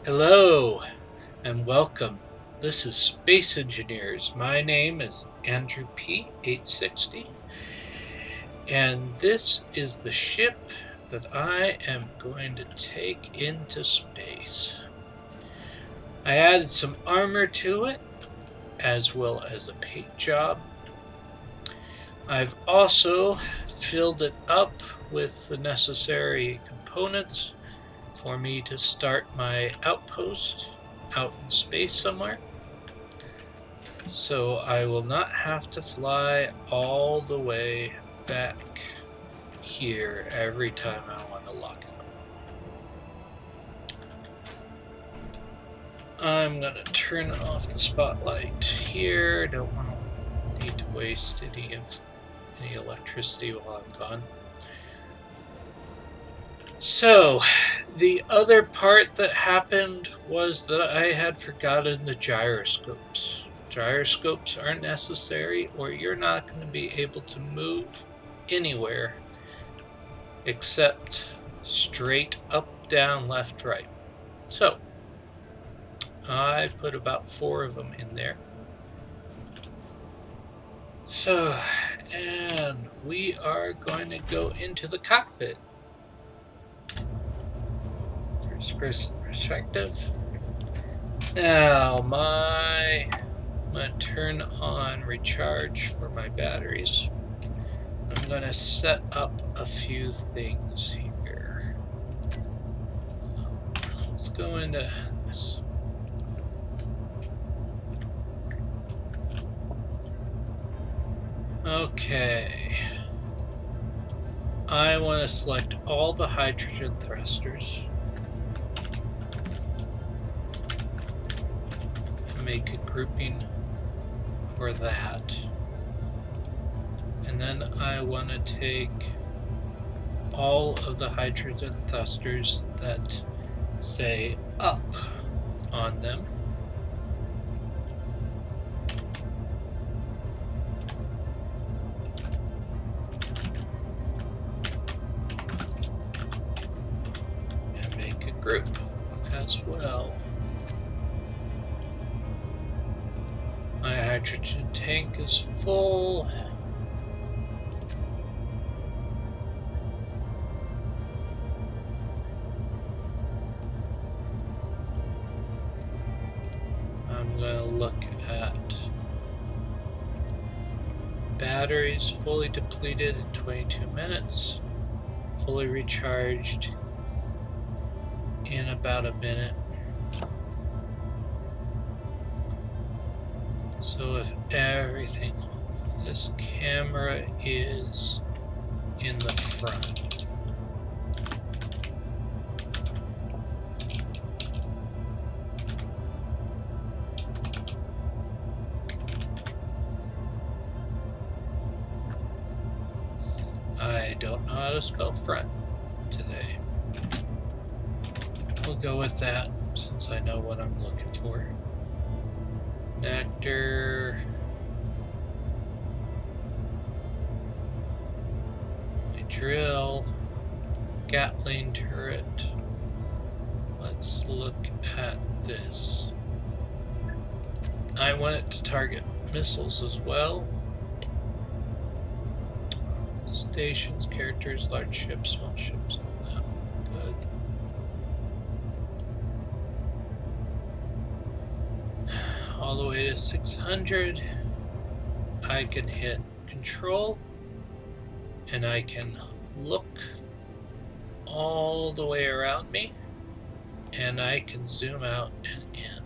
Hello and welcome. This is Space Engineers. My name is Andrew P. 860, and this is the ship that I am going to take into space. I added some armor to it, as well as a paint job. I've also filled it up with the necessary components for me to start my outpost out in space somewhere. So I will not have to fly all the way back here every time I want to lock out. I'm going to turn off the spotlight here. Don't need to waste any electricity while I'm gone. So, the other part that happened was that I had forgotten the gyroscopes. Gyroscopes aren't necessary, or you're not going to be able to move anywhere except straight up, down, left, right. So, I put about 4 of them in there. So, and we are going to go into the cockpit. First person perspective. Now, I'm going to turn on recharge for my batteries. I'm going to set up a few things here. Let's go into this. Okay. I want to select all the hydrogen thrusters. And make a grouping for that. And then I want to take all of the hydrogen thrusters that say up on them. And make a group as well. My hydrogen tank is full. I'm going to look at batteries fully depleted in 22 minutes, fully recharged in about a minute. So if everything, this camera is in the front. I don't know how to spell front today. We'll go with that since I know what I'm looking for. Connector. My drill. Gatling turret. Let's look at this. I want it to target missiles as well. Stations, characters, large ships, small ships, all that. Good. All the way to 600. I can hit control and I can look all the way around me and I can zoom out and in.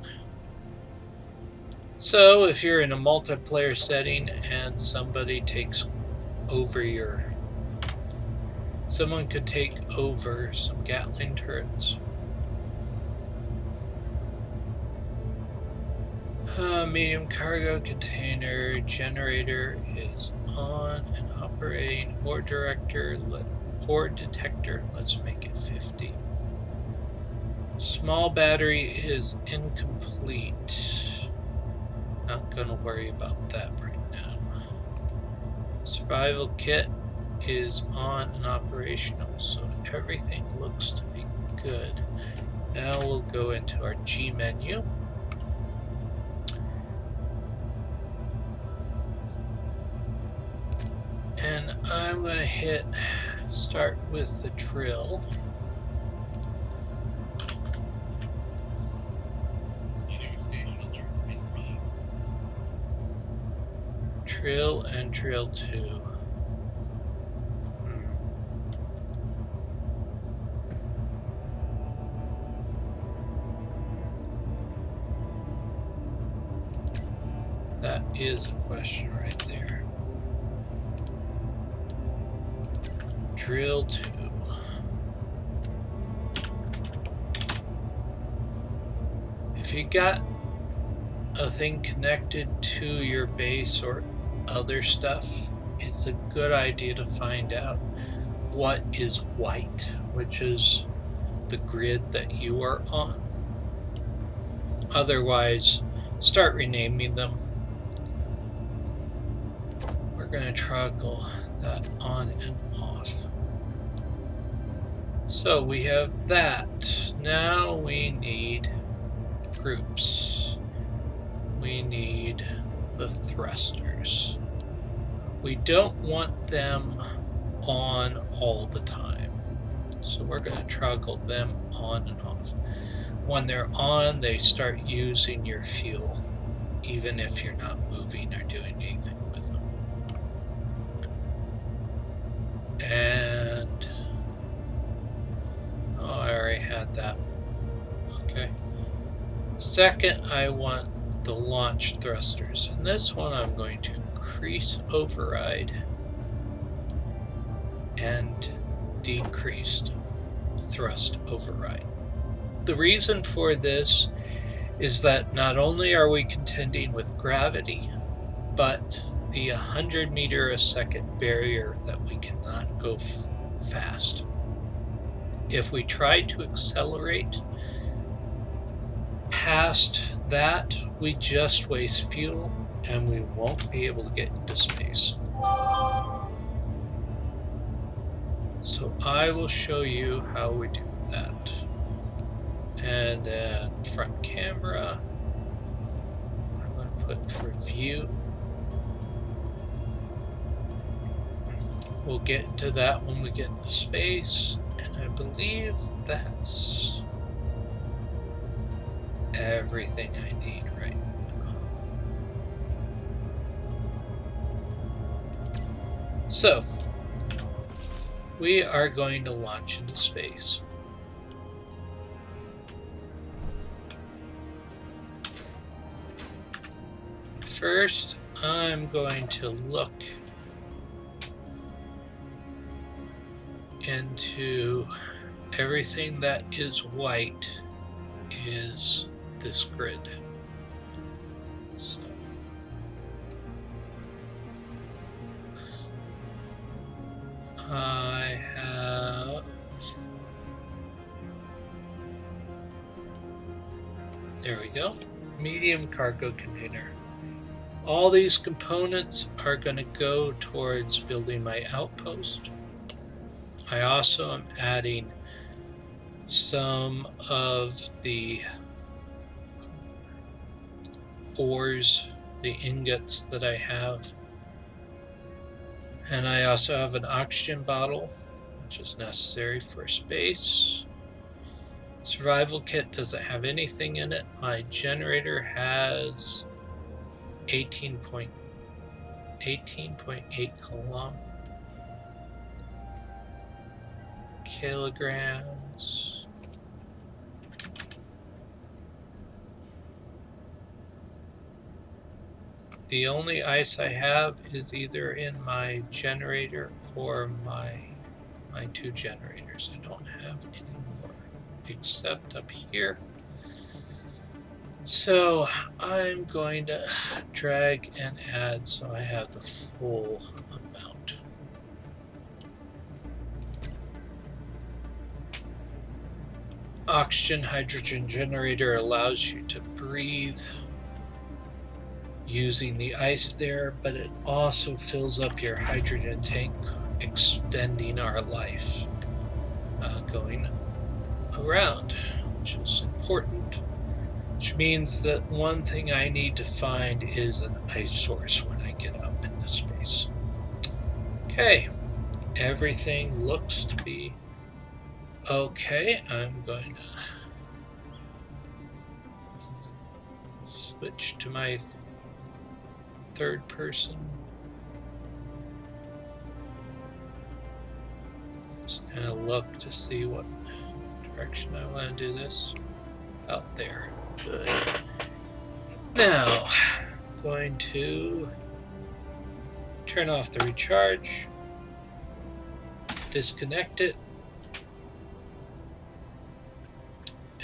So if you're in a multiplayer setting and somebody takes over someone could take over some Gatling turrets. Medium cargo container generator is on and operating. Ore detector, let's make it 50. Small battery is incomplete. Not gonna worry about that right now. Survival kit is on and operational, so everything looks to be good. Now we'll go into our G menu. And I'm going to hit start with the drill. Drill and drill 2. That is a question right there. Drill 2. If you got a thing connected to your base or other stuff, it's a good idea to find out what is white, which is the grid that you are on. Otherwise, start renaming them. We're going to toggle that on and off. So we have that. Now we need groups. We need the thrusters. We don't want them on all the time. So we're going to toggle them on and off. When they're on, they start using your fuel, even if you're not moving or doing anything with them. And oh, I already had that. Okay. Second, I want the launch thrusters. And this one I'm going to increase override and decreased thrust override. The reason for this is that not only are we contending with gravity, but the 100 meter a second barrier that we cannot go fast. If we try to accelerate past that, we just waste fuel and we won't be able to get into space. So I will show you how we do that. And then front camera, I'm going to put for view. We'll get into that when we get into space, and I believe that's everything I need right now. So, we are going to launch into space. First, I'm going to look into everything that is white is this grid. So I have there we go, medium cargo container. All these components are going to go towards building my outpost. I also am adding some of the ores, the ingots that I have. And I also have an oxygen bottle, which is necessary for space. Survival kit doesn't have anything in it. My generator has 18.8 kilograms. The only ice I have is either in my generator or my 2 generators. I don't have any more except up here. So I'm going to drag and add so I have the full amount. Oxygen hydrogen generator allows you to breathe using the ice there, but it also fills up your hydrogen tank, extending our life going around. which is important. Which means that one thing I need to find is an ice source when I get up in this space. Okay, everything looks to be okay. I'm going to switch to my third person. Just kind of look to see what direction I want to do this. Out there. Good. Now, I'm going to turn off the recharge, disconnect it,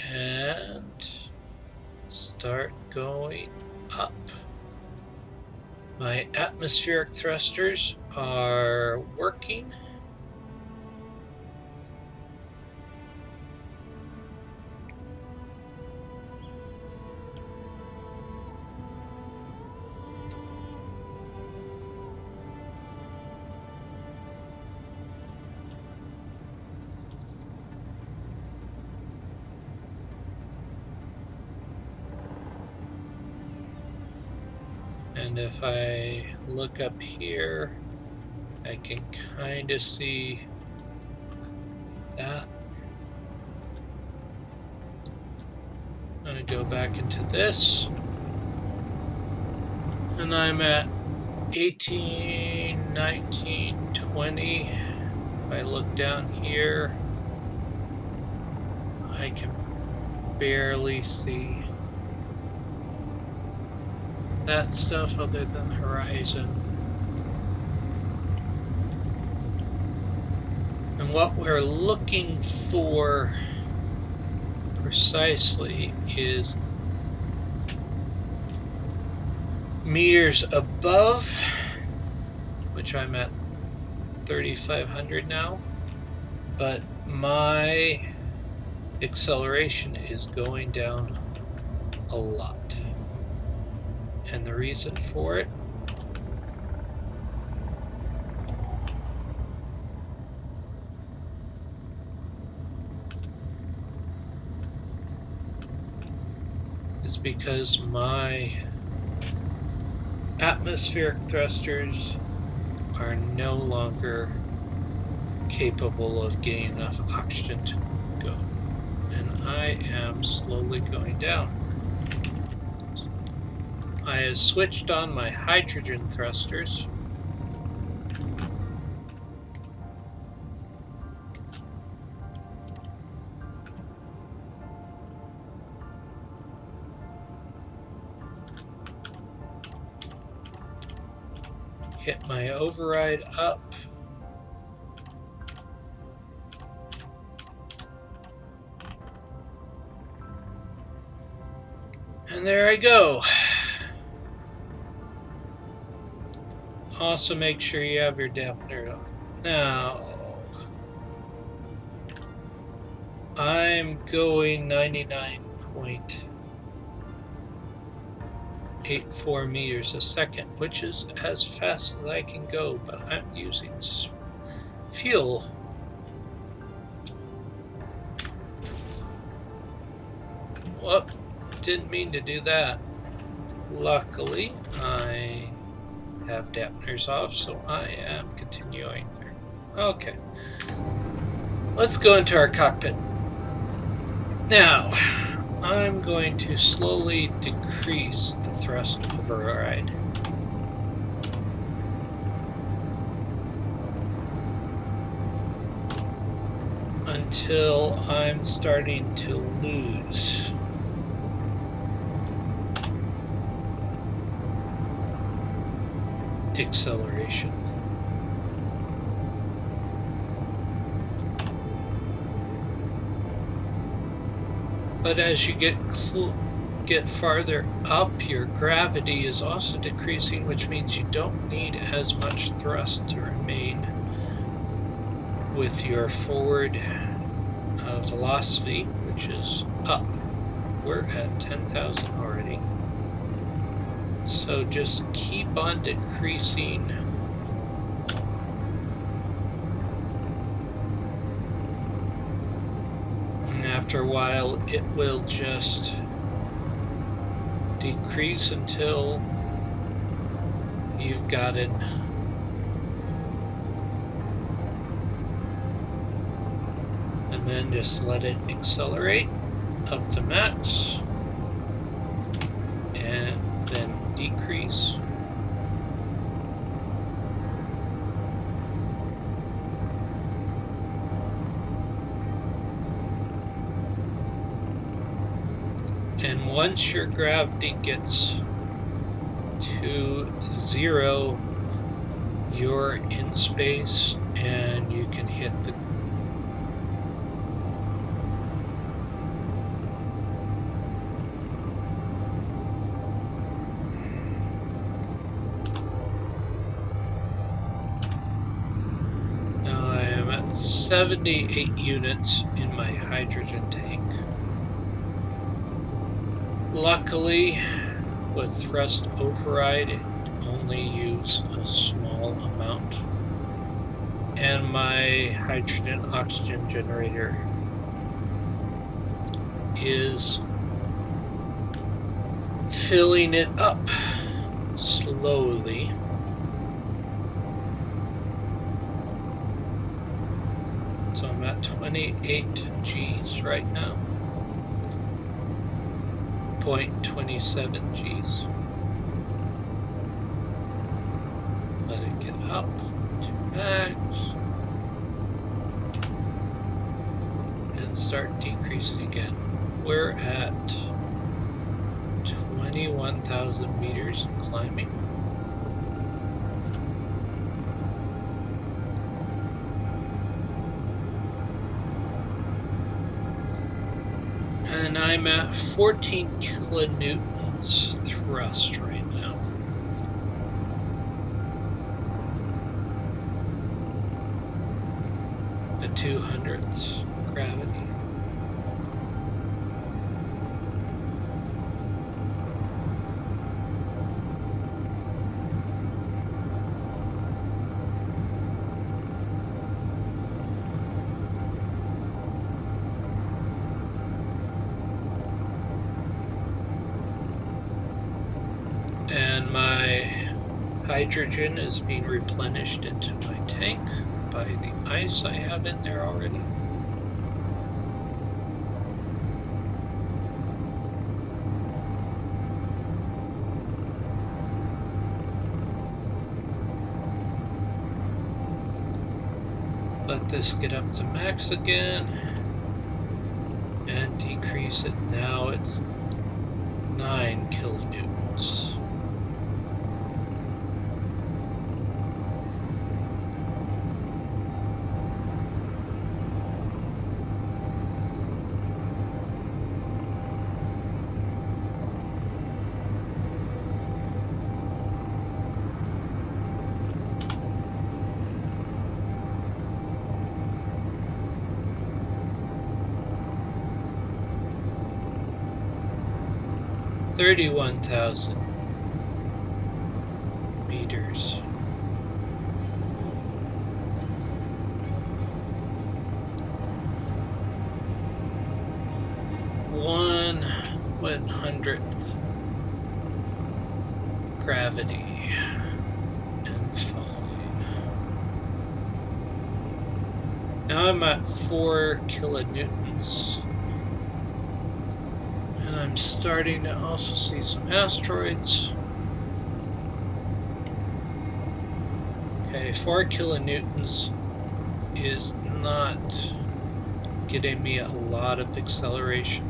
and start going up. My atmospheric thrusters are working. And if I look up here, I can kind of see that. I'm going to go back into this. And I'm at 18, 19, 20. If I look down here, I can barely see that stuff other than the horizon. And what we're looking for precisely is meters above, which I'm at 3,500 now, but my acceleration is going down a lot. And the reason for it is because my atmospheric thrusters are no longer capable of getting enough oxygen to go. And I am slowly going down. I have switched on my hydrogen thrusters. Hit my override up. And there I go. Also make sure you have your dampener on. Now, I'm going 99.84 meters a second, which is as fast as I can go, but I'm using fuel. Whoop, didn't mean to do that. Luckily, I have dampeners off, so I am continuing there. Okay, let's go into our cockpit. Now, I'm going to slowly decrease the thrust override. Until I'm starting to lose acceleration. But as you get farther up, your gravity is also decreasing, which means you don't need as much thrust to remain with your forward velocity, which is up. We're at 10,000 already. So just keep on decreasing after a while it will just decrease until you've gotten and then just let it accelerate up to max and then decrease. And once your gravity gets to 0, you're in space and you can hit the Now I am at 78 units in my hydrogen tank. Luckily, with thrust override, it only use a small amount. And my hydrogen oxygen generator is filling it up slowly. So I'm at 28 Gs right now. 0.27 Gs. Let it get up to max. And start decreasing again. We're at 21,000 meters and climbing. And I'm at 14 kilonewtons thrust right now. A 200th gravity. And my hydrogen is being replenished into my tank by the ice I have in there already. Let this get up to max again and decrease it. Now it's 9 kilonewtons. $31,000 meters. One hundredth gravity and falling. Now I'm at 4 kilonewtons. And I'm starting to also see some asteroids. Okay, 4 kilonewtons is not getting me a lot of acceleration.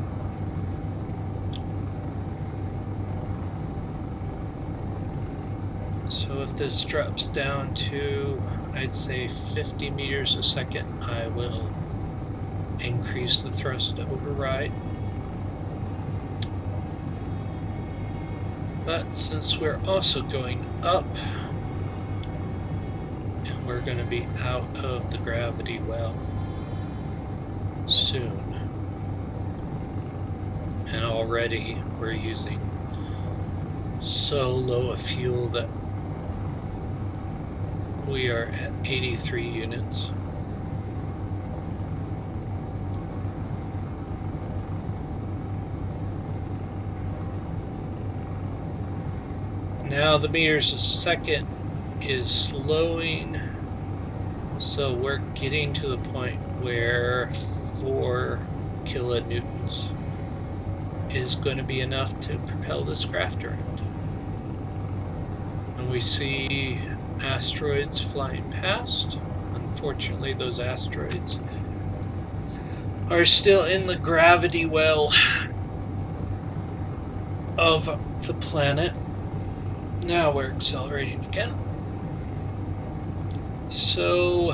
So if this drops down to, I'd say 50 meters a second, I will increase the thrust override. But since we're also going up, and we're going to be out of the gravity well soon, and already we're using so low a fuel that we are at 83 units. Now the meters a second is slowing, so we're getting to the point where 4 kilonewtons is going to be enough to propel this craft around. And we see asteroids flying past. Unfortunately, those asteroids are still in the gravity well of the planet. Now we're accelerating again. So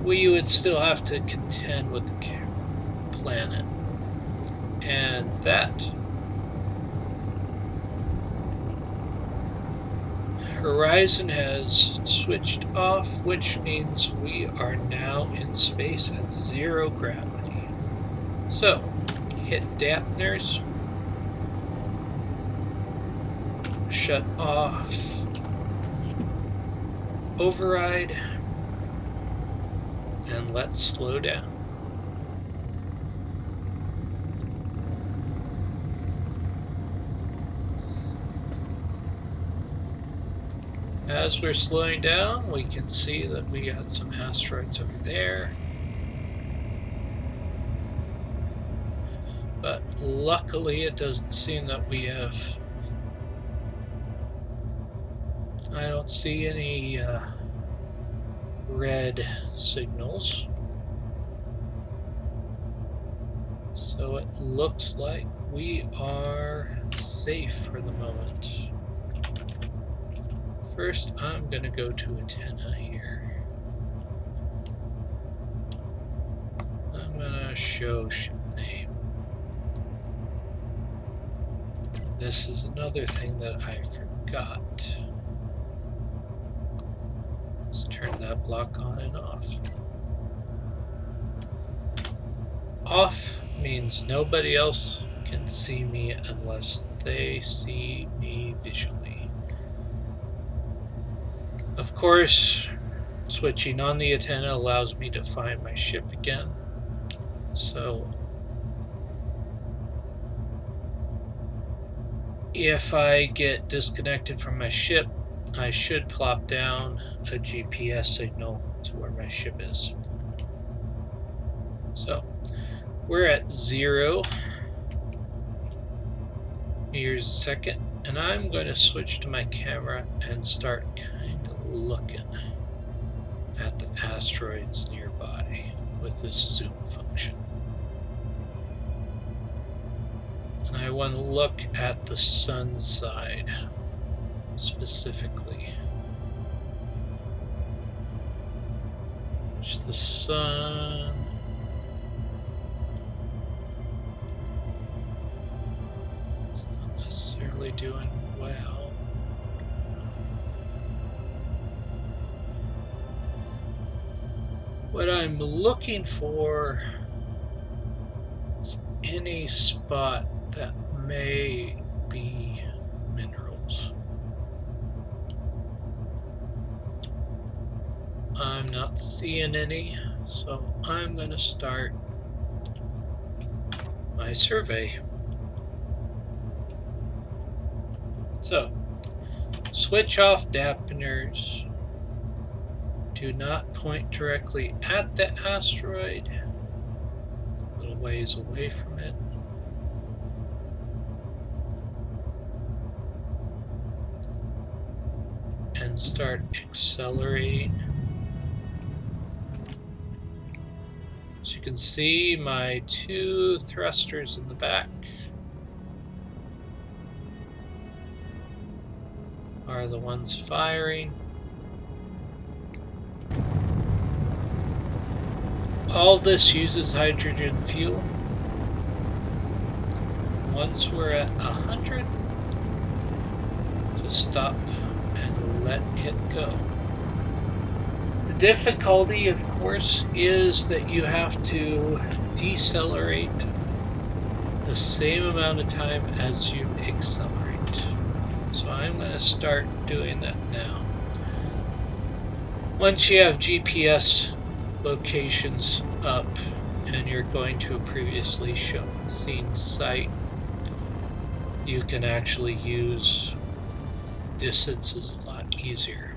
we would still have to contend with the planet. And that horizon has switched off, which means we are now in space at 0 gravity. So, hit dampeners, shut off override, and let's slow down. As we're slowing down, we can see that we got some asteroids over there. But luckily, it doesn't seem that we have... I don't see any red signals. So it looks like we are safe for the moment. First, I'm going to go to antenna here. I'm going to show ship name. This is another thing that I forgot. Let's turn that block on and off. Off means nobody else can see me unless they see me visually. Of course, switching on the antenna allows me to find my ship again. So if I get disconnected from my ship, I should plop down a GPS signal to where my ship is. So we're at 0 meters a second, and I'm going to switch to my camera and start kind of looking at the asteroids nearby with this zoom function. And I want to look at the sun side specifically. Which the sun is not necessarily doing well. What I'm looking for is any spot that may be minerals. I'm not seeing any, so I'm going to start my survey. So, switch off dampeners. Do not point directly at the asteroid. A little ways away from it. And start accelerating. As you can see, my 2 thrusters in the back are the ones firing. All this uses hydrogen fuel. Once we're at 100, just stop and let it go. The difficulty, of course, is that you have to decelerate the same amount of time as you accelerate. So I'm going to start doing that now. Once you have GPS locations up and you're going to a previously seen site, you can actually use distances a lot easier.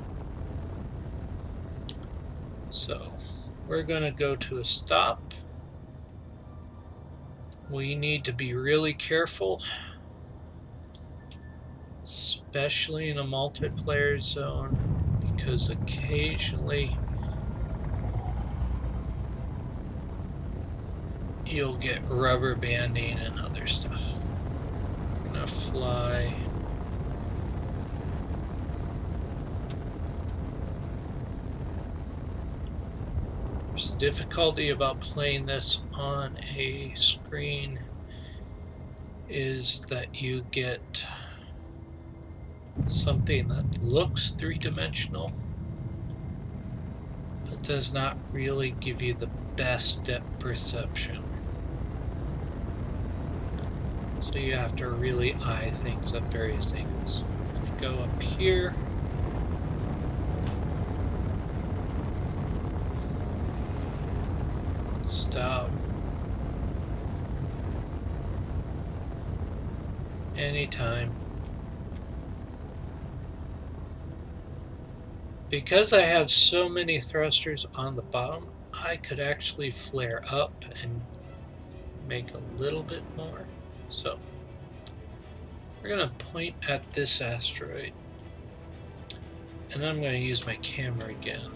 So we're going to go to a stop. We need to be really careful, especially in a multiplayer zone, because occasionally you'll get rubber banding and other stuff. I'm gonna fly. There's the difficulty about playing this on a screen is that you get something that looks three-dimensional but does not really give you the best depth perception. So you have to really eye things at various angles. I'm going to go up here. Stop. Anytime. Because I have so many thrusters on the bottom, I could actually flare up and make a little bit more. So we're going to point at this asteroid, and I'm going to use my camera again.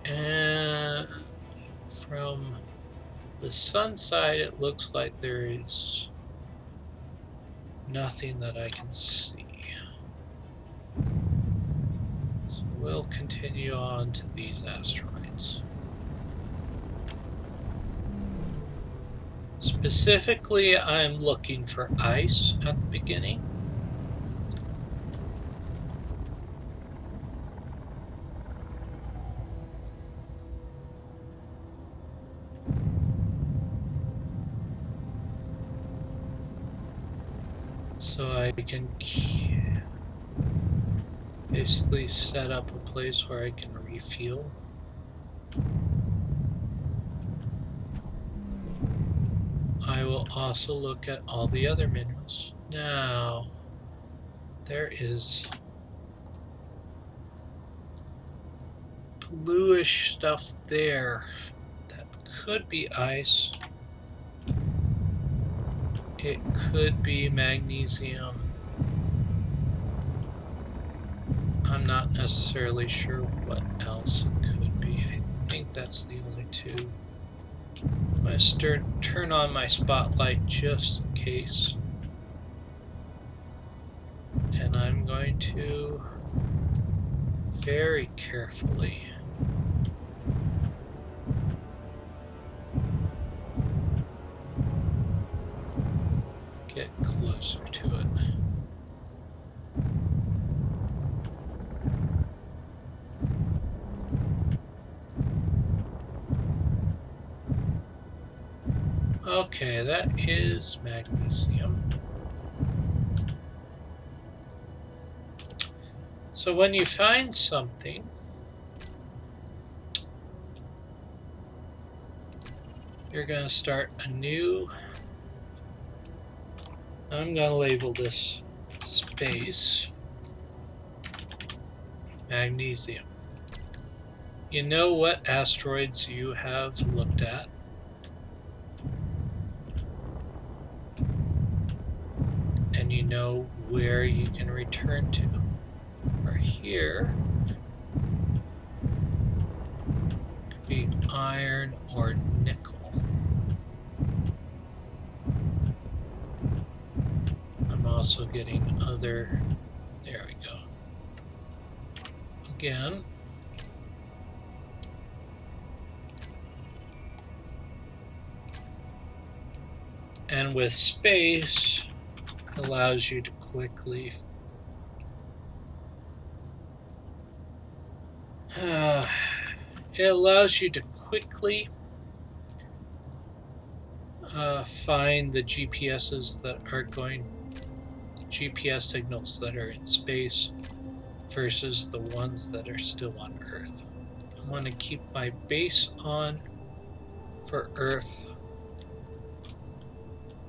And from the sun side, it looks like there is nothing that I can see. So we'll continue on to these asteroids. Specifically, I'm looking for ice at the beginning. So I can basically set up a place where I can refuel. I will also look at all the other minerals. Now, there is bluish stuff there that could be ice. It could be magnesium. I'm not necessarily sure what else it could be. I think that's the only two. I'm going to turn on my spotlight just in case. And I'm going to very carefully get closer to it. Okay, that is magnesium. So when you find something, you're going to start a new, I'm going to label this space magnesium. You know what asteroids you have looked at. And you know where you can return to. Or here, could be iron or nickel. I'm also getting other, there we go. Again. And with space, allows you to quickly it allows you to quickly find the GPSs that are GPS signals that are in space versus the ones that are still on Earth. I want to keep my base on for Earth.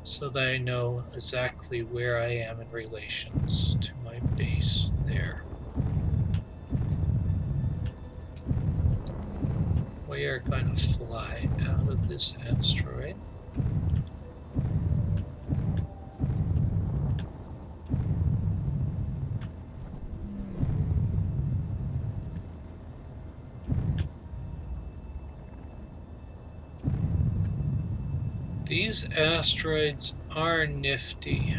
so that I know exactly where I am in relations to my base there. We are going to fly out of this asteroid. These asteroids are nifty.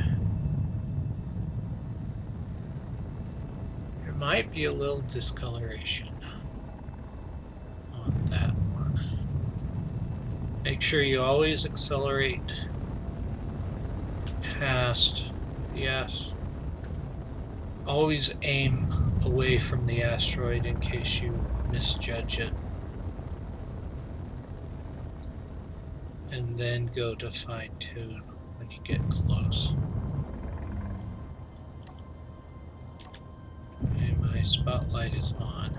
There might be a little discoloration on that one. Make sure you always accelerate past the always aim away from the asteroid in case you misjudge it. And then go to fine tune when you get close. Okay, my spotlight is on.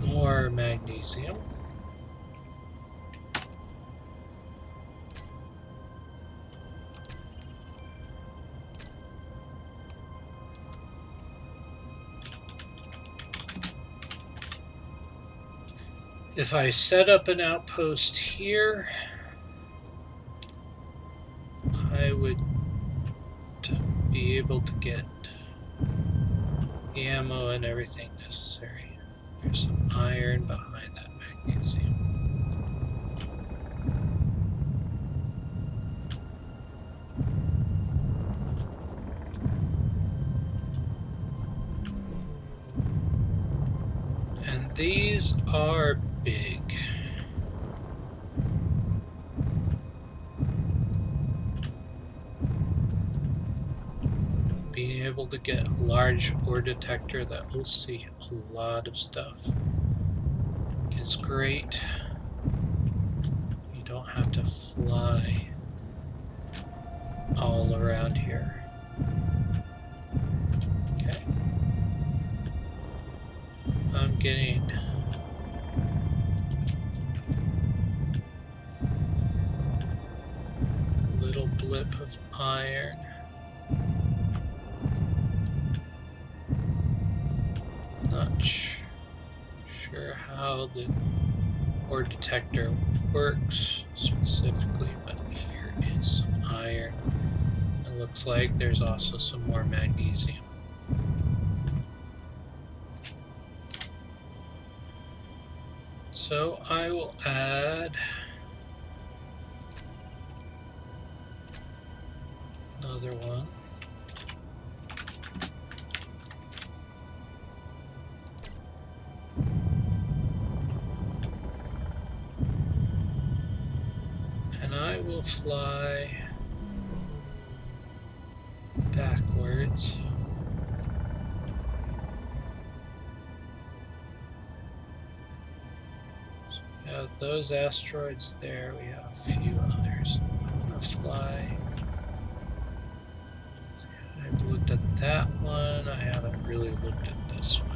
More magnesium. If I set up an outpost here, I would be able to get the ammo and everything necessary. There's some iron behind that magnesium. And these are big. Being able to get a large ore detector that will see a lot of stuff is great. You don't have to fly all around here. Okay. I'm getting a little blip of iron. Not sure how the ore detector works specifically, but here is some iron. It looks like there's also some more magnesium. So I will add another one. And I will fly backwards. So we have those asteroids there, we have a few others. I'm going to fly. I've looked at that one, I haven't really looked at this one.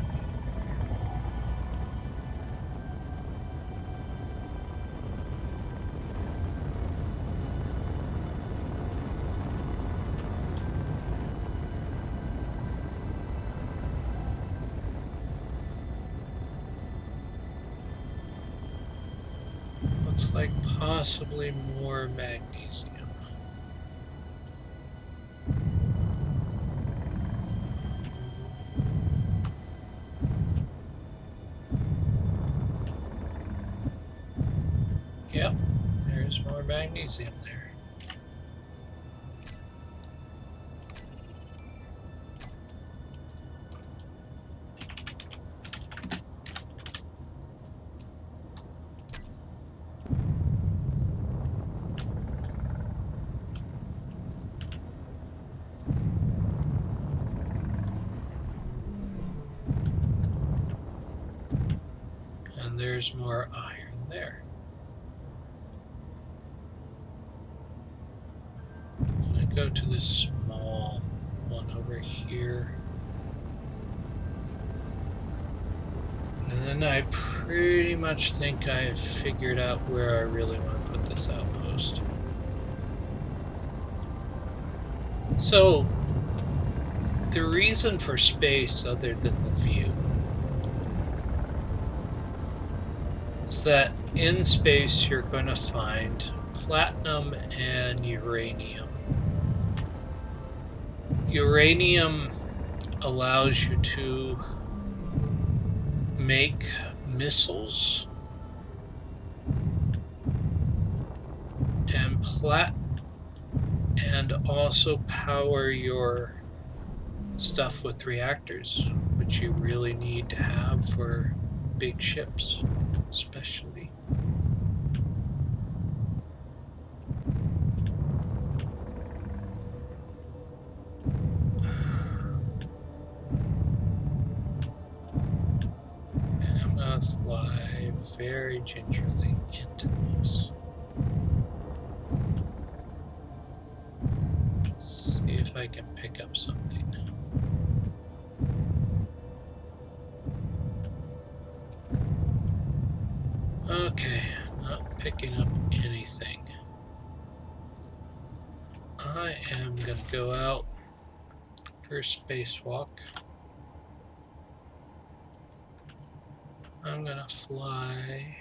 Looks like possibly more magnesium. Yep, there's more magnesium there. And there's more iron there. I'm going to go to this small one over here. And then I pretty much think I've figured out where I really want to put this outpost. So, the reason for space, other than the view, is that in space you're going to find platinum and uranium. Uranium allows you to make missiles, and also power your stuff with reactors, which you really need to have for big ships, especially. And I'm gonna fly very gingerly into this. See if I can pick up something. Okay, not picking up anything. I am gonna go out for a spacewalk. I'm gonna fly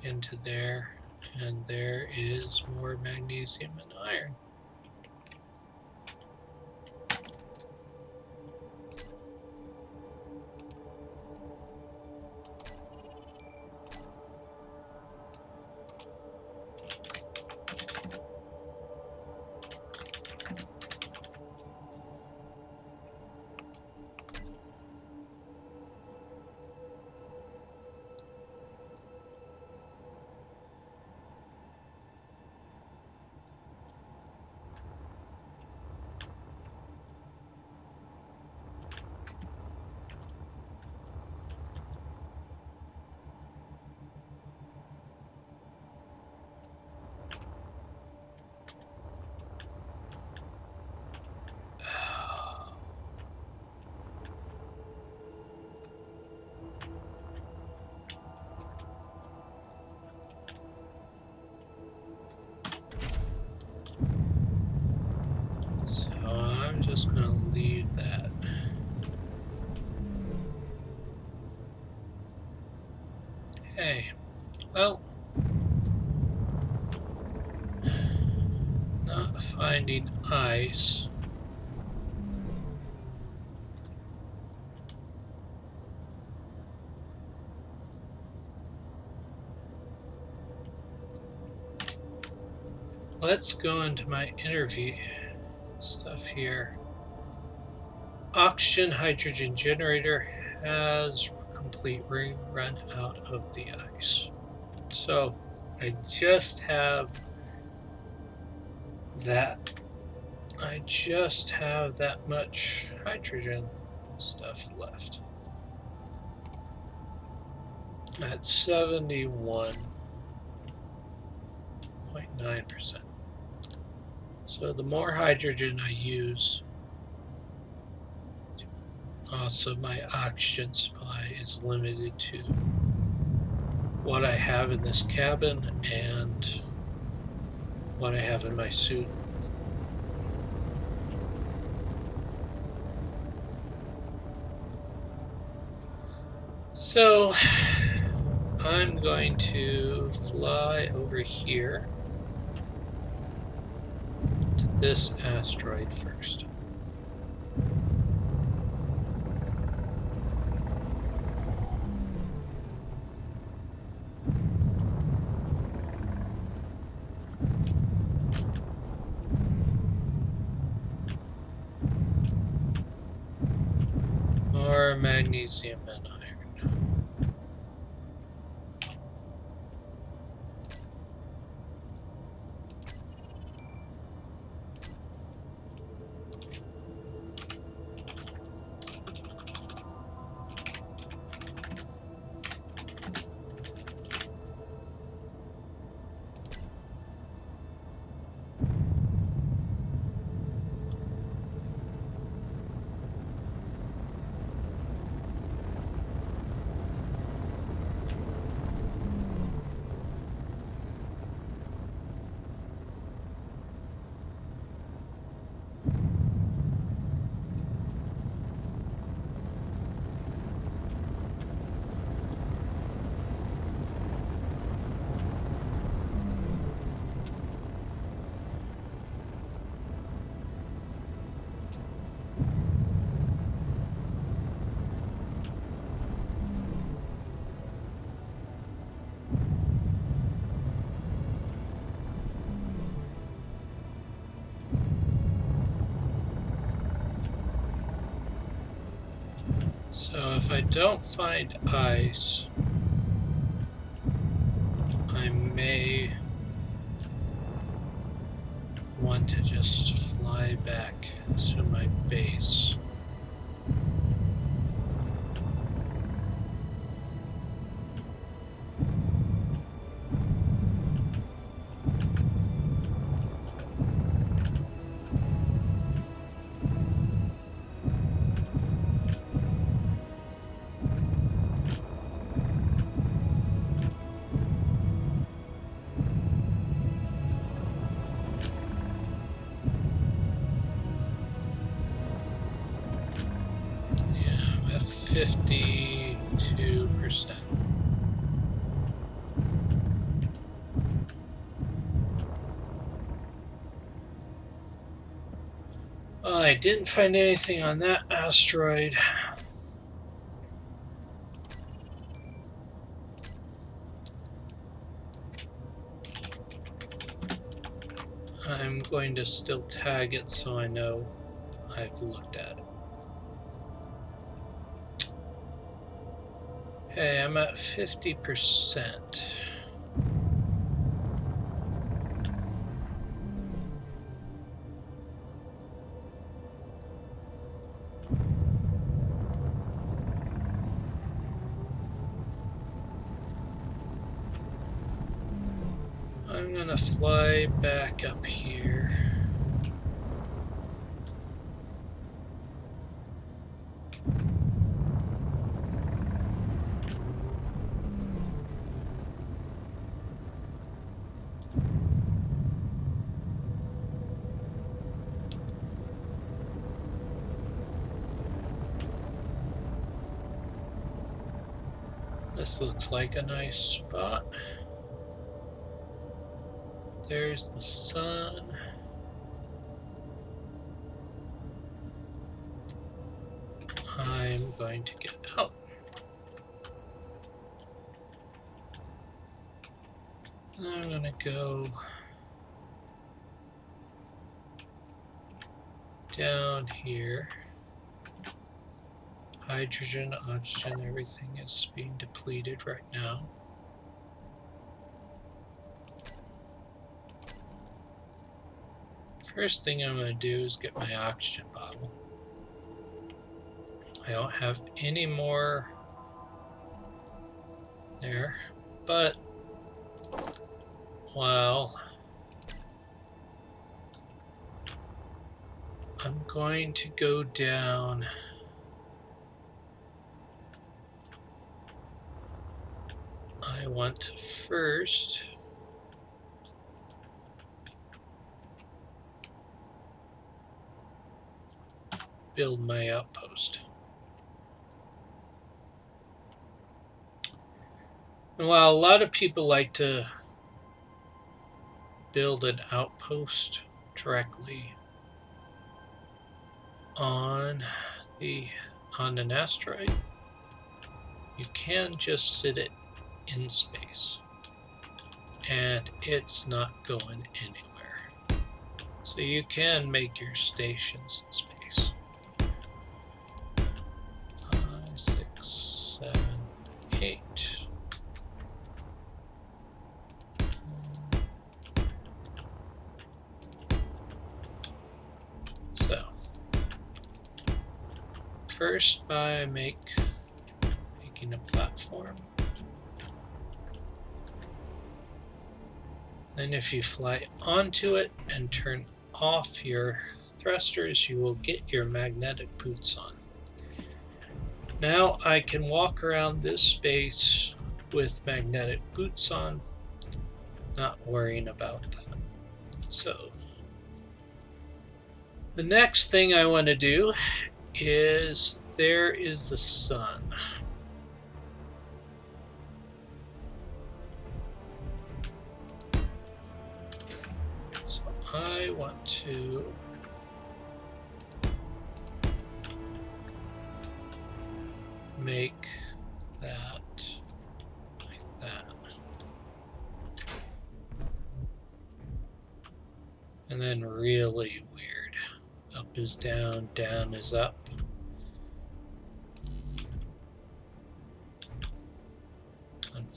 into there, and there is more magnesium and iron. So I'm just going to leave that. Hey, well, not finding ice. Let's go into my interview stuff here. Oxygen hydrogen generator has completely run out of the ice. So I just have that. I just have that much hydrogen stuff left. At 71.9%. So the more hydrogen I use, also my oxygen supply is limited to what I have in this cabin and what I have in my suit. So I'm going to fly over here to this asteroid first. More magnesium and iron. if I don't find ice, I may want to just fly back to my base. Yeah, I'm at 52%. Well, I didn't find anything on that asteroid. I'm going to still tag it so I know I've looked at it. Hey, I'm at 50%. I'm gonna fly back up here. This looks like a nice spot. There's the sun. I'm going to get out. And I'm going to go down here. Hydrogen, oxygen, everything is being depleted right now. First thing I'm going to do is get my oxygen bottle. I don't have any more there, but well, I'm going to go down. I want to first build my outpost. And while a lot of people like to build an outpost directly on an asteroid, you can just sit it in space and it's not going anywhere. So you can make your stations in space. 5, 6, 7, 8. So first by making a platform. Then if you fly onto it and turn off your thrusters, you will get your magnetic boots on. Now I can walk around this space with magnetic boots on, not worrying about that. So the next thing I want to do is, there is the sun. So I want to make that like that. And then really weird. Up is down, down is up.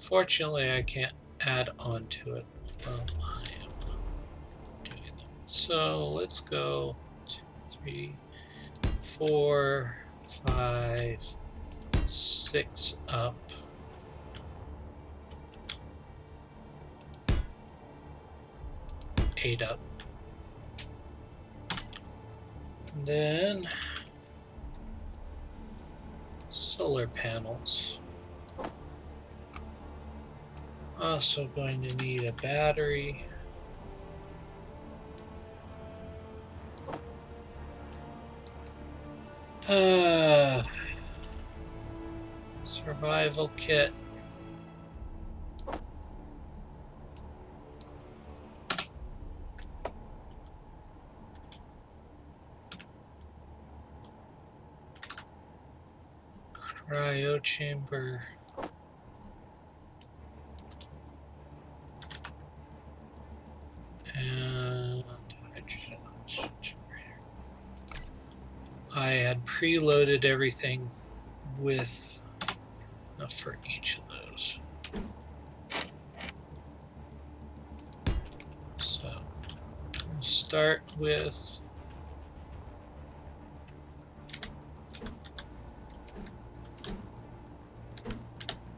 Unfortunately, I can't add on to it. Well, I am doing that. So let's go 2, 3, 4, 5, 6 up. Eight up. And then solar panels. Also going to need a battery. Survival kit. Cryo chamber. And hydrogen oxygen generator. I had preloaded everything with enough for each of those. So we'll start with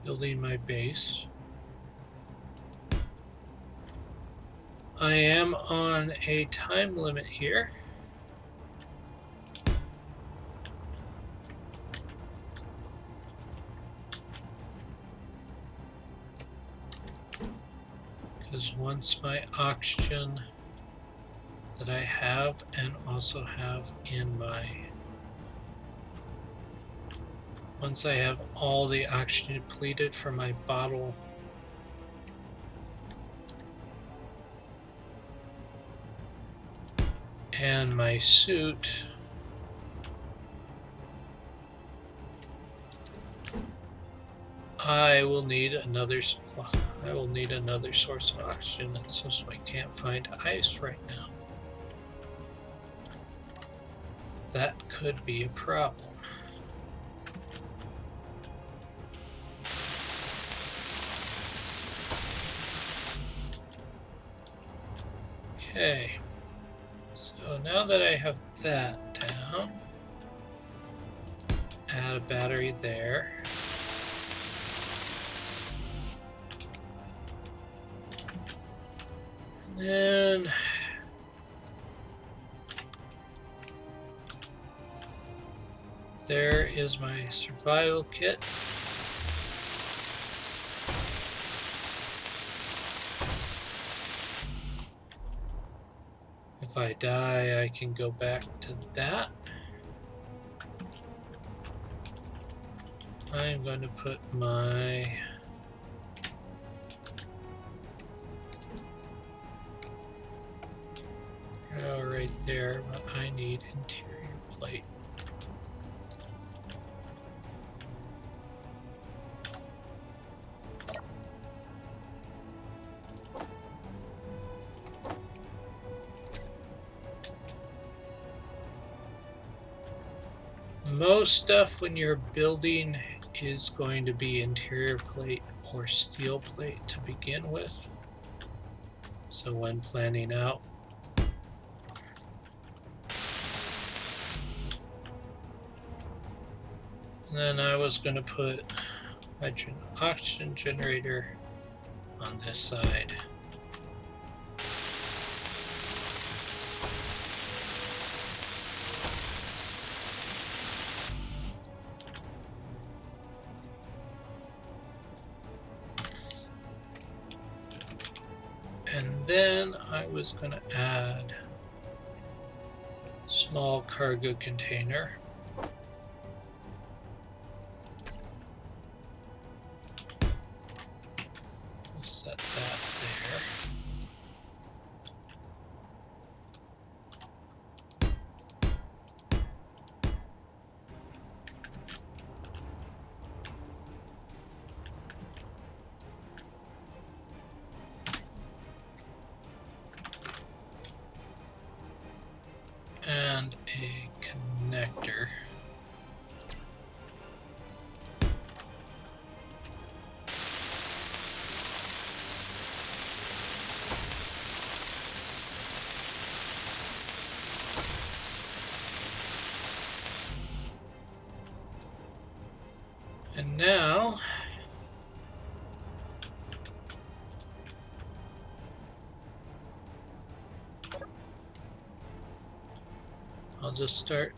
building my base. I am on a time limit here. Because once my oxygen that I have and also have in my, once I have all the oxygen depleted from my bottle and my suit, I will need another supply. I will need another source of oxygen, and since we can't find ice right now, that could be a problem. Okay, so now that I have that down, add a battery there. And then there is my survival kit. If I die, I can go back to that. I'm going to put my right there, but I need interior plate. Most stuff when you're building is going to be interior plate or steel plate to begin with. So when planning out, and then I was going to put hydrogen oxygen generator on this side. And then I was going to add small cargo container. We'll set that there. And a connector. And now I'll just start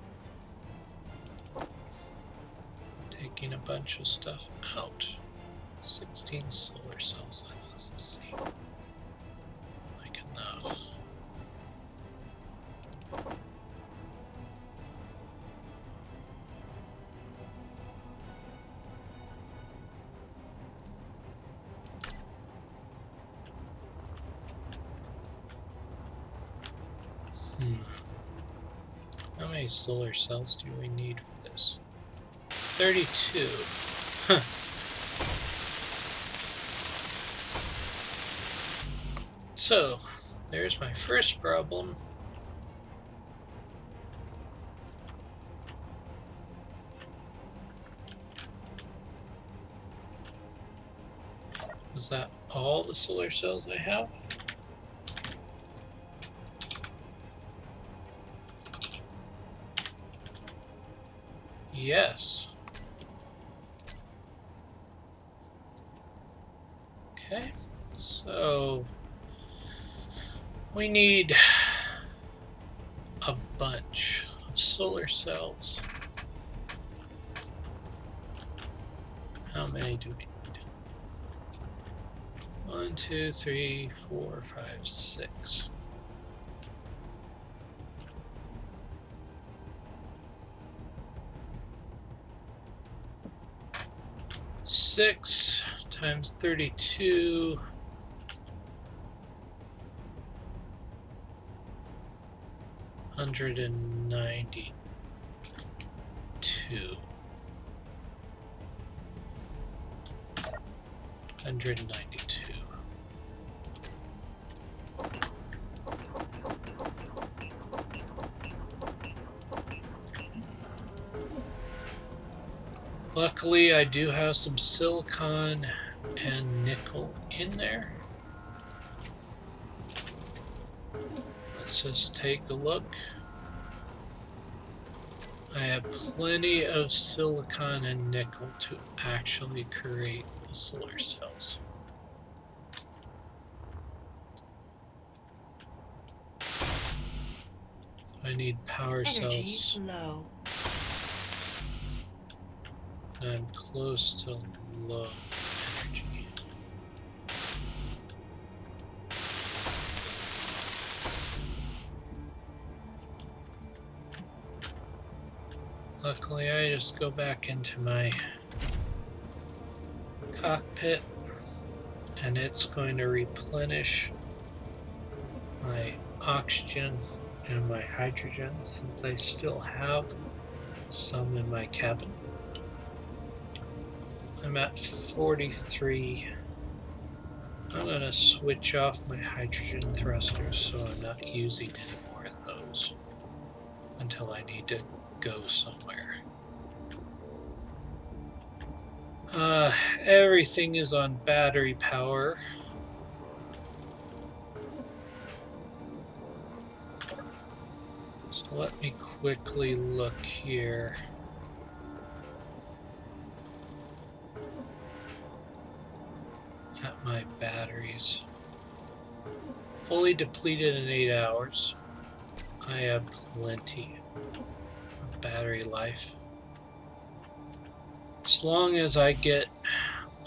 taking a bunch of stuff out. 16 solar cells, that doesn't seem like enough. How many solar cells do we need for this? 32. Huh. So, there's my first problem. Is that all the solar cells I have? Yes. Okay, so we need a bunch of solar cells. How many do we need? 1, 2, 3, 4, 5, 6. Six times 32. 192. 192. Luckily, I do have some silicon and nickel in there. Let's just take a look. I have plenty of silicon and nickel to actually create the solar cells. I need power cells. Low. And I'm close to low energy. Luckily, I just go back into my cockpit and it's going to replenish my oxygen and my hydrogen since I still have some in my cabin. I'm at 43. I'm going to switch off my hydrogen thrusters so I'm not using any more of those until I need to go somewhere. Everything is on battery power. So let me quickly look here. At my batteries. Fully depleted in 8 hours. I have plenty of battery life. As long as I get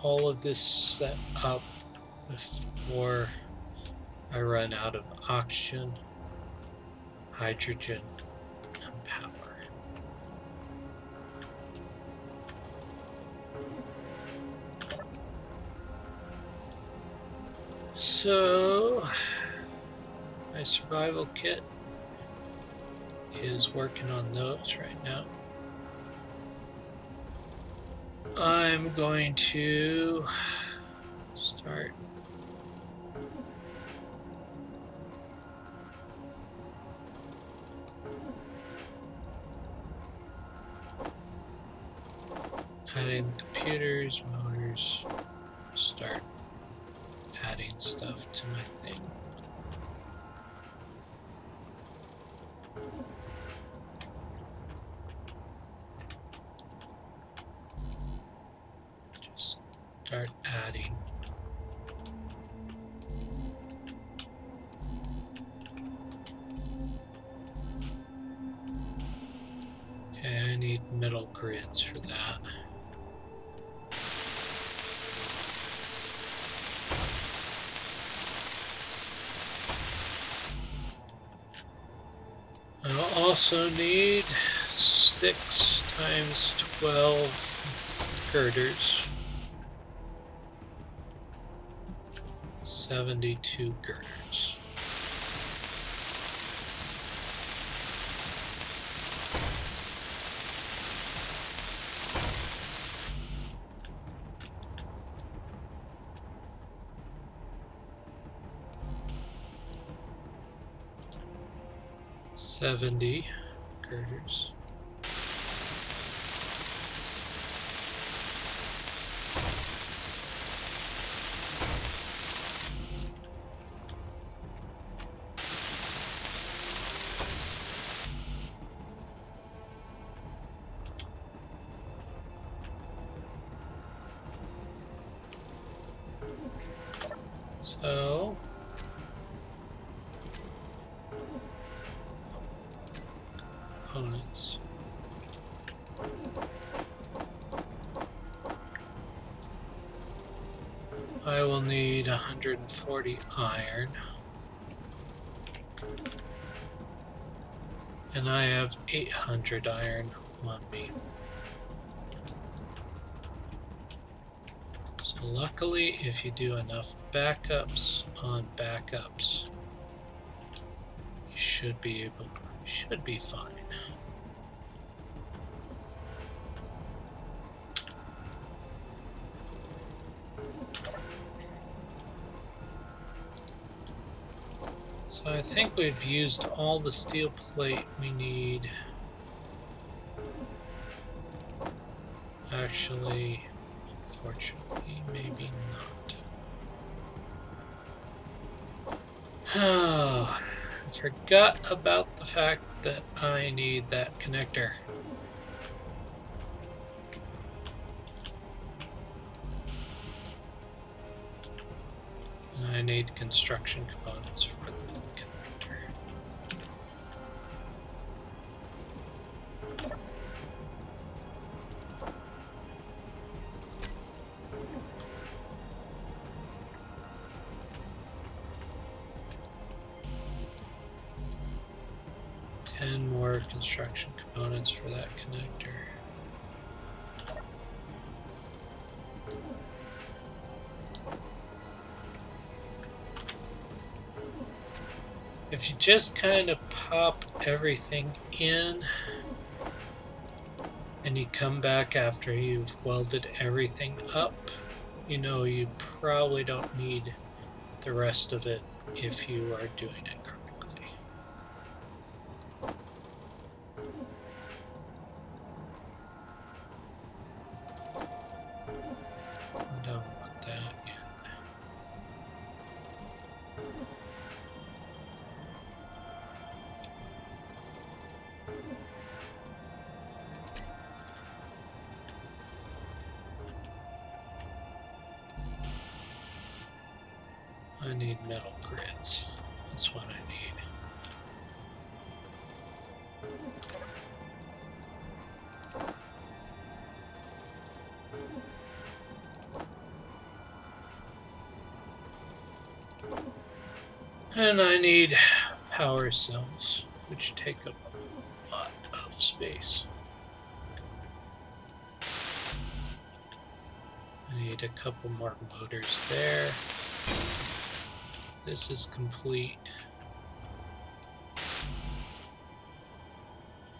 all of this set up before I run out of oxygen, hydrogen, and power. So, my survival kit is working on those right now. I'm going to start adding computers, motors, start adding stuff to my thing. start adding. Okay, I need metal grids for that. I'll also need 6 times 12 girders. 72 girders. $70 girders. So components. I will need 140 iron. And I have 800 iron on me. So luckily, if you do enough backups on backups, you should be fine. So I think we've used all the steel plate we need. Actually, unfortunately, maybe not. Oh, I forgot about the fact that I need that connector. And I need construction components for the connector. More construction components for that connector. If you just kind of pop everything in and you come back after you've welded everything up, you know you probably don't need the rest of it if you are doing it correctly. I don't want that yet. I need metal grids. That's what I need. And I need power cells, which take up a lot of space. I need a couple more motors there. This is complete.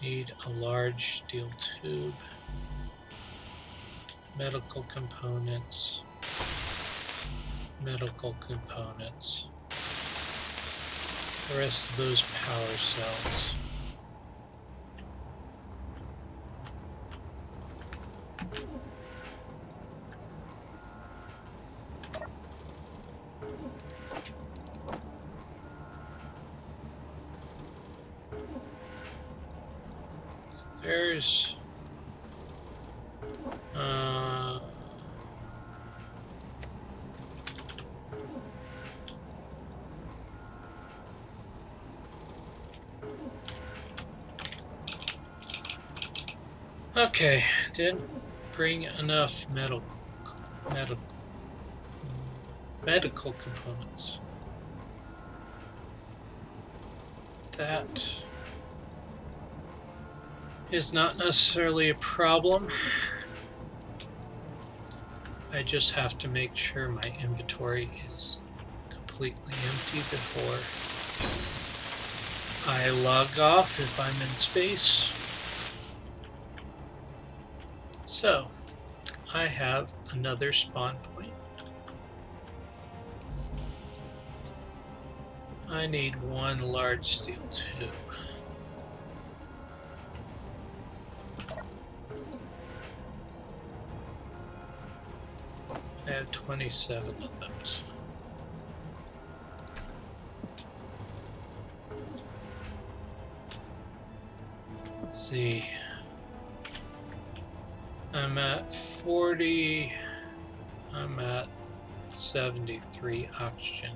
Need a large steel tube. Medical components. Medical components. The rest of those power cells. There's Okay, didn't bring enough medical components. That is not necessarily a problem. I just have to make sure my inventory is completely empty before I log off if I'm in space. So, I have another spawn point. I need one large steel tube. I have 27 of those. Let's see. I'm at 40. I'm at 73 oxygen.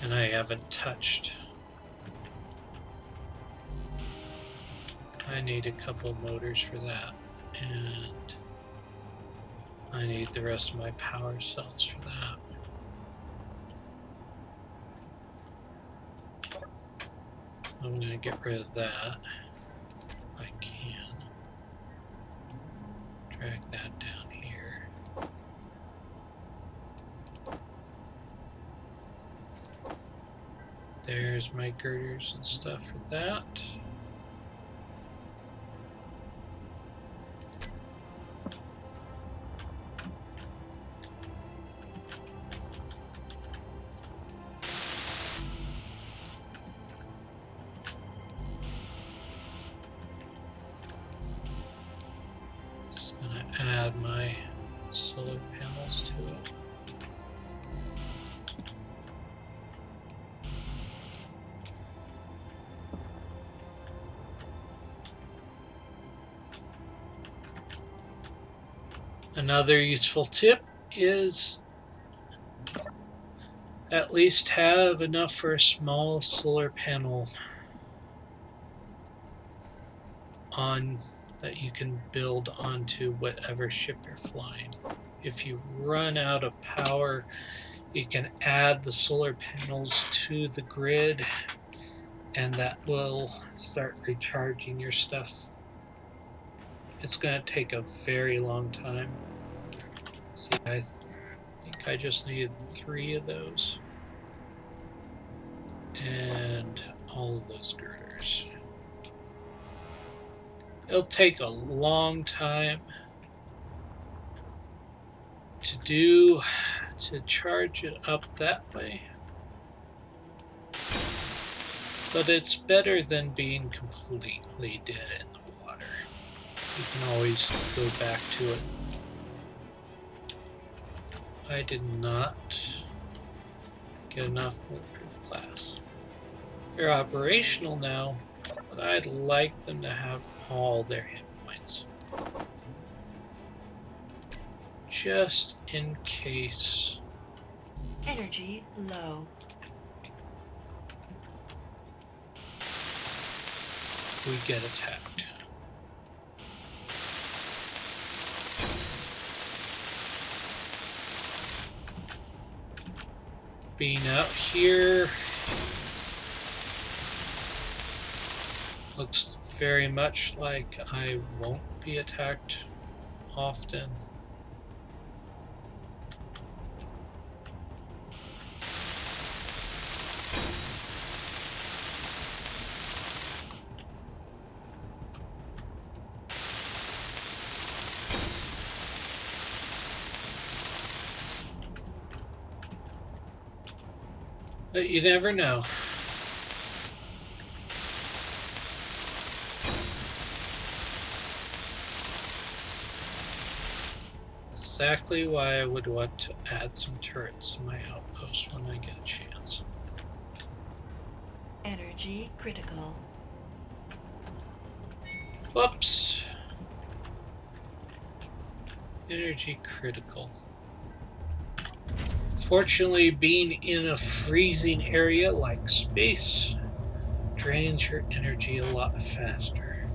And I haven't touched. I need a couple motors for that. And I need the rest of my power cells for that. I'm going to get rid of that if I can. Drag that down here. There's my girders and stuff for that. Just gonna add my solar panels to it. Another useful tip is at least have enough for a small solar panel on that you can build onto whatever ship you're flying. If you run out of power, you can add the solar panels to the grid, and that will start recharging your stuff. It's going to take a very long time. See, I think I just needed 3 of those. And all of those girders. It'll take a long time to charge it up that way. But it's better than being completely dead in the water. You can always go back to it. I did not get enough bulletproof glass. They're operational now, but I'd like them to have all their hit points. Just in case. Energy low. We get attacked. Being out here looks very much like I won't be attacked often. But you never know. Exactly why I would want to add some turrets to my outpost when I get a chance. Energy critical. Whoops. Energy critical. Fortunately, being in a freezing area like space drains your energy a lot faster.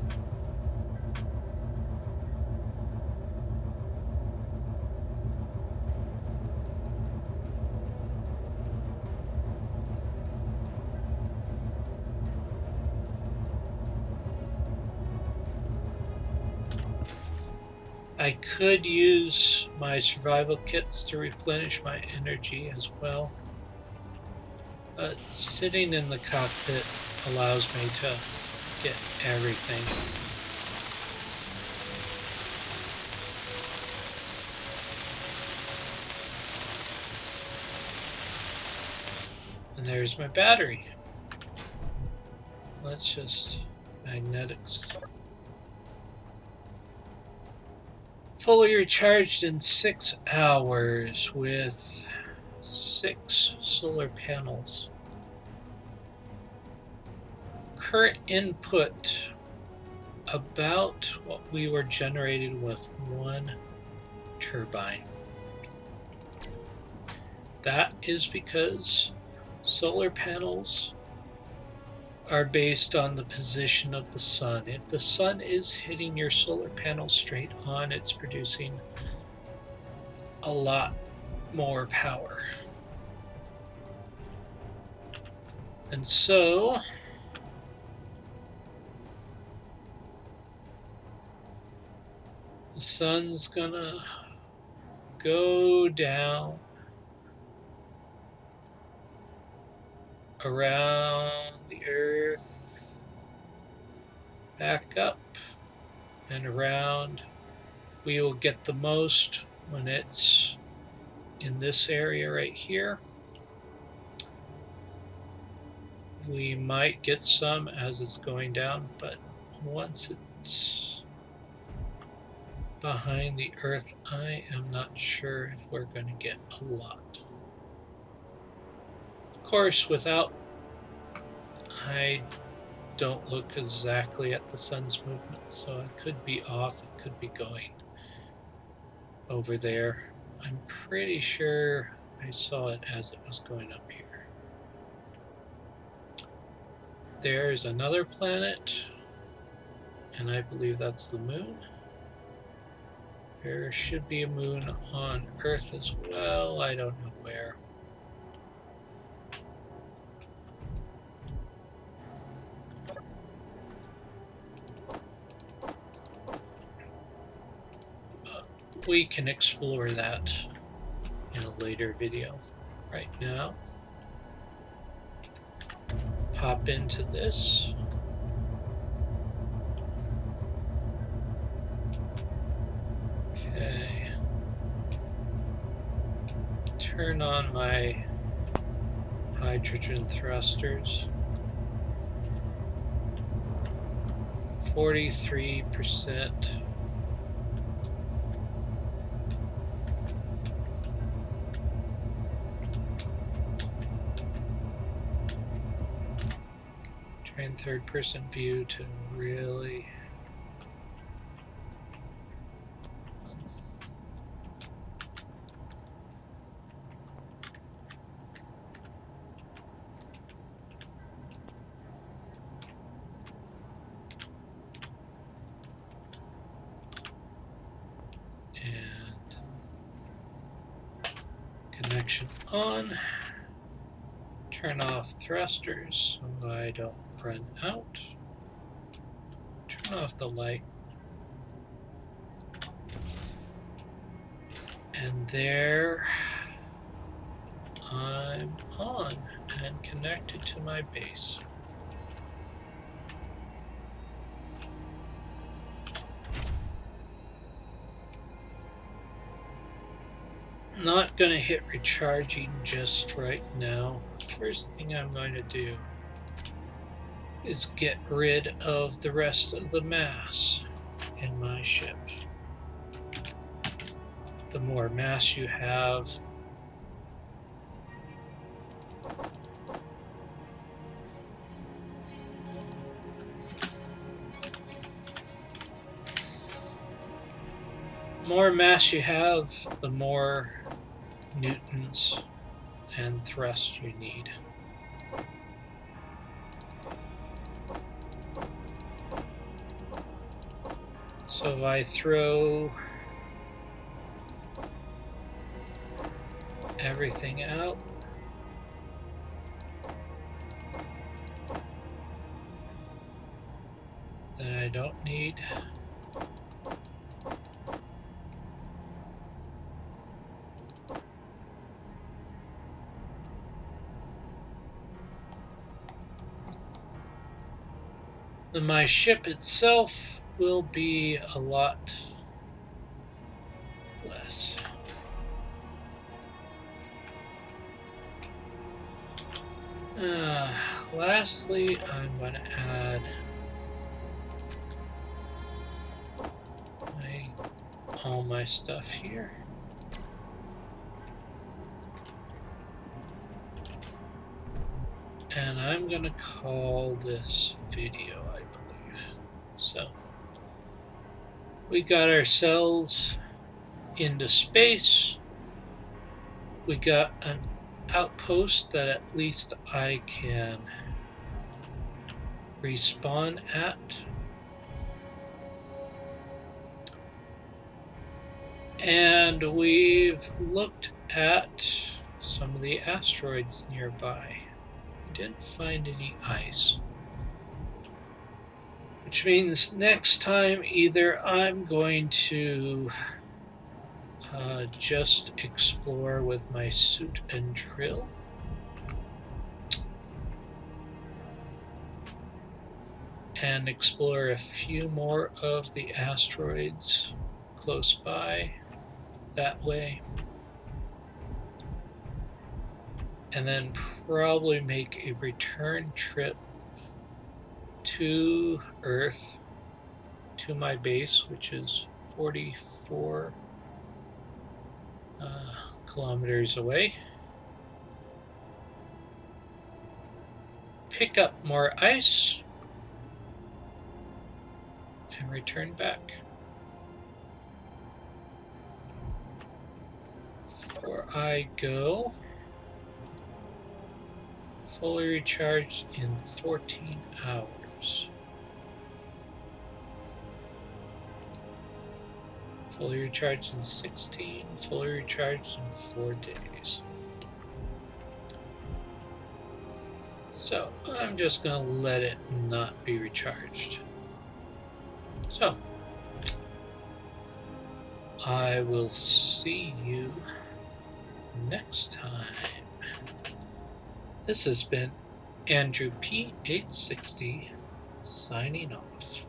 I could use my survival kits to replenish my energy as well. But sitting in the cockpit allows me to get everything. And there's my battery. Let's just magnetics. Fully recharged in 6 hours with 6 solar panels. Current input about what we were generating with one turbine. That is because solar panels are based on the position of the sun. If the sun is hitting your solar panel straight on, it's producing a lot more power. And so the sun's gonna go down around the earth, back up and around. We will get the most when it's in this area right here. We might get some as it's going down, but once it's behind the earth, I am not sure if we're going to get a lot. Of course, without, I don't look exactly at the sun's movement, so it could be off, it could be going over there. I'm pretty sure I saw it as it was going up here. There's another planet, and I believe that's the moon. There should be a moon on Earth as well. I don't know where. We can explore that in a later video. Right now, pop into this. Okay. Turn on my hydrogen thrusters. 43%. Turn third person view to really and connection on. Turn off thrusters so I don't run out. Turn off the light. And there I'm on and connected to my base. Not going to hit recharging just right now. First thing I'm going to do is get rid of the rest of the mass in my ship. The more mass you have, the more newtons and thrust you need. So if I throw everything out, that I don't need, My ship itself will be a lot less. Lastly, I'm going to add all my stuff here. And I'm going to call this video, I believe. So, we got ourselves into space. We got an outpost that at least I can respawn at. And we've looked at some of the asteroids nearby. We didn't find any ice. Which means next time either I'm going to just explore with my suit and drill, and explore a few more of the asteroids close by that way, and then probably make a return trip to Earth, to my base, which is 44 kilometers away. Pick up more ice and return back. Before I go, fully recharged in 14 hours. Fully recharged in 16, fully recharged in 4 days. So I'm just going to let it not be recharged. So I will see you next time. This has been Andrew P. 860 signing off.